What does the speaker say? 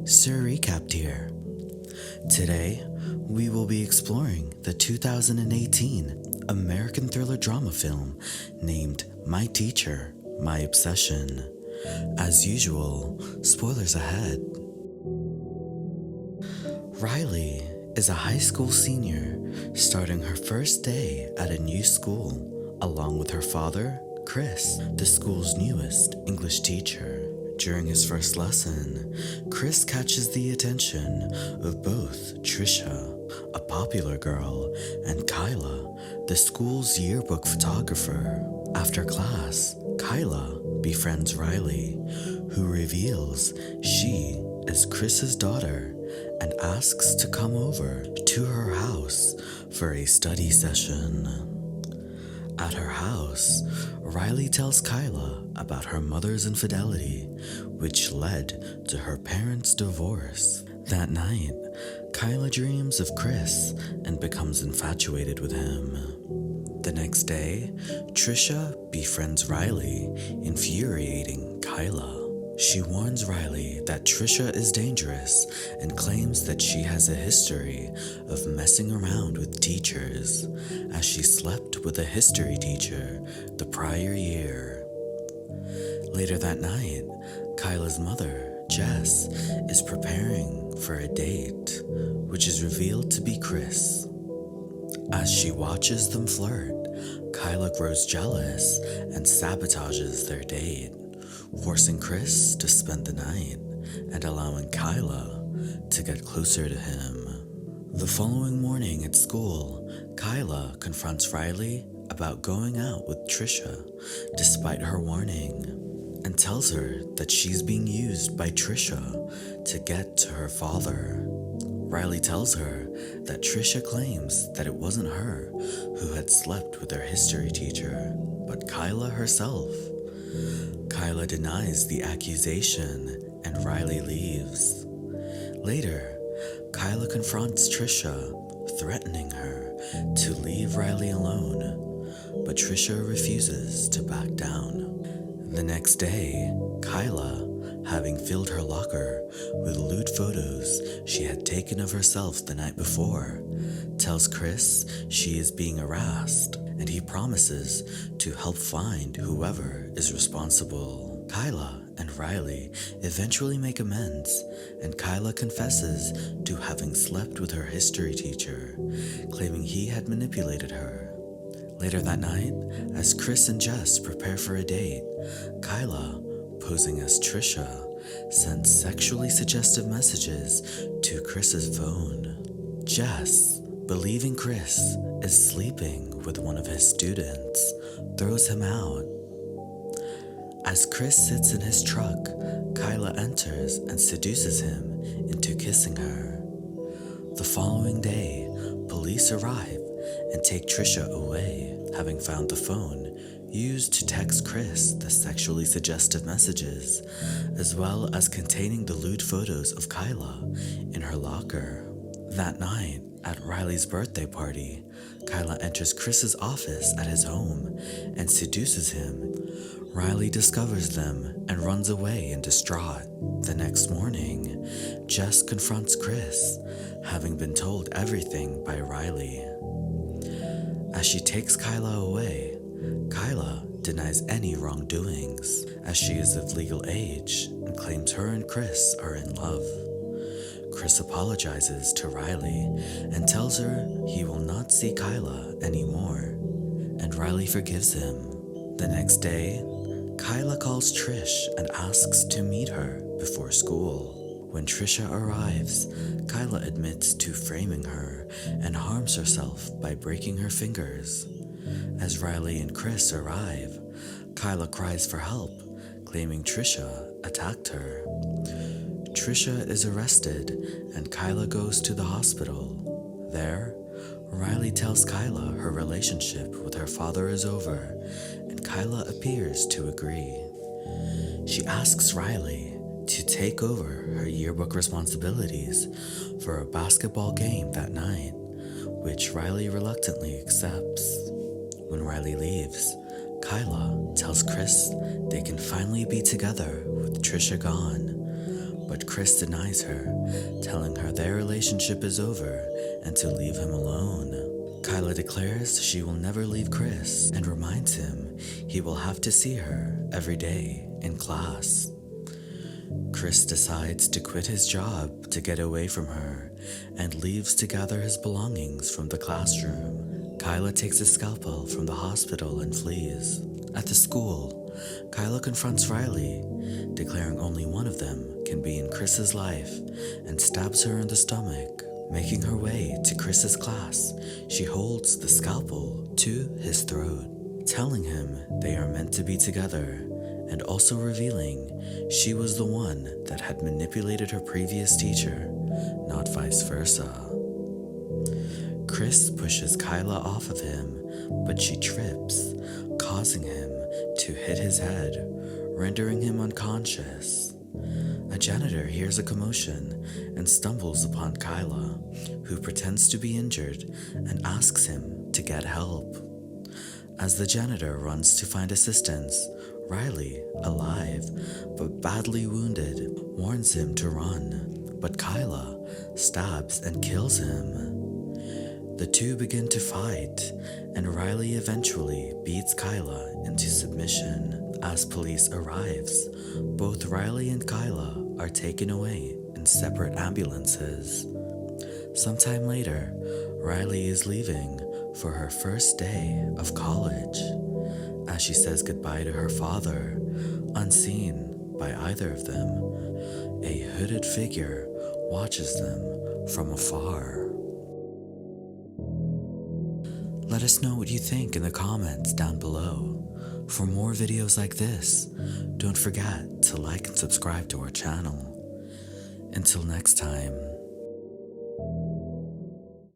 Sir Recapped here. Today, we will be exploring the 2018 American thriller drama film named My Teacher, My Obsession. As usual, spoilers ahead. Riley is a high school senior starting her first day at a new school, along with her father, Chris, the school's newest English teacher. During his first lesson, Chris catches the attention of both Trisha, a popular girl, and Kyla, the school's yearbook photographer. After class, Kyla befriends Riley, who reveals she is Chris's daughter and asks to come over to her house for a study session. At her house, Riley tells Kyla about her mother's infidelity, which led to her parents' divorce. That night, Kyla dreams of Chris and becomes infatuated with him. The next day, Trisha befriends Riley, infuriating Kyla. She warns Riley that Trisha is dangerous and claims that she has a history of messing around with teachers, as she slept with a history teacher the prior year. Later that night, Kyla's mother, Jess, is preparing for a date, which is revealed to be Chris. As she watches them flirt, Kyla grows jealous and sabotages their date, forcing Chris to spend the night and allowing Kyla to get closer to him. The following morning at school, Kyla confronts Riley about going out with Trisha despite her warning, and tells her that she's being used by Trisha to get to her father. Riley tells her that Trisha claims that it wasn't her who had slept with her history teacher, but Kyla herself. Kyla denies the accusation and Riley leaves. Later, Kyla confronts Trisha, threatening her to leave Riley alone, but Trisha refuses to back down. The next day, Kyla, having filled her locker with lewd photos she had taken of herself the night before, tells Chris she is being harassed, and he promises to help find whoever is responsible. Kyla and Riley eventually make amends, and Kyla confesses to having slept with her history teacher, claiming he had manipulated her. Later that night, as Chris and Jess prepare for a date, Kyla, posing as Trisha, sends sexually suggestive messages to Chris's phone. Jess, believing Chris is sleeping with one of his students, throws him out. As Chris sits in his truck, Kyla enters and seduces him into kissing her. The following day, police arrive and take Trisha away, having found the phone used to text Chris the sexually suggestive messages, as well as containing the lewd photos of Kyla in her locker. That night, at Riley's birthday party, Kyla enters Chris's office at his home and seduces him. Riley discovers them and runs away in distraught. The next morning, Jess confronts Chris, having been told everything by Riley. As she takes Kyla away, Kyla denies any wrongdoings, as she is of legal age and claims her and Chris are in love. Chris apologizes to Riley and tells her he will not see Kyla anymore, and Riley forgives him. The next day, Kyla calls Trish and asks to meet her before school. When Trisha arrives, Kyla admits to framing her and harms herself by breaking her fingers. As Riley and Chris arrive, Kyla cries for help, claiming Trisha attacked her. Trisha is arrested and Kyla goes to the hospital. There, Riley tells Kyla her relationship with her father is over, and Kyla appears to agree. She asks Riley to take over her yearbook responsibilities for a basketball game that night, which Riley reluctantly accepts. When Riley leaves, Kyla tells Chris they can finally be together with Trisha gone, but Chris denies her, telling her their relationship is over and to leave him alone. Kyla declares she will never leave Chris and reminds him he will have to see her every day in class. Chris decides to quit his job to get away from her and leaves to gather his belongings from the classroom. Kyla takes a scalpel from the hospital and flees. At the school, Kyla confronts Riley, declaring only one of them can be in Chris's life, and stabs her in the stomach. Making her way to Chris's class, she holds the scalpel to his throat, telling him they are meant to be together, and also revealing she was the one that had manipulated her previous teacher, not vice versa. Chris pushes Kyla off of him, but she trips, causing him to hit his head, rendering him unconscious. A janitor hears a commotion and stumbles upon Kyla, who pretends to be injured and asks him to get help. As the janitor runs to find assistance, Riley, alive but badly wounded, warns him to run, but Kyla stabs and kills him. The two begin to fight, and Riley eventually beats Kyla into submission. As police arrives, both Riley and Kyla are taken away in separate ambulances. Sometime later, Riley is leaving for her first day of college. As she says goodbye to her father, unseen by either of them, a hooded figure watches them from afar. Let us know what you think in the comments down below. For more videos like this, don't forget to like and subscribe to our channel. Until next time.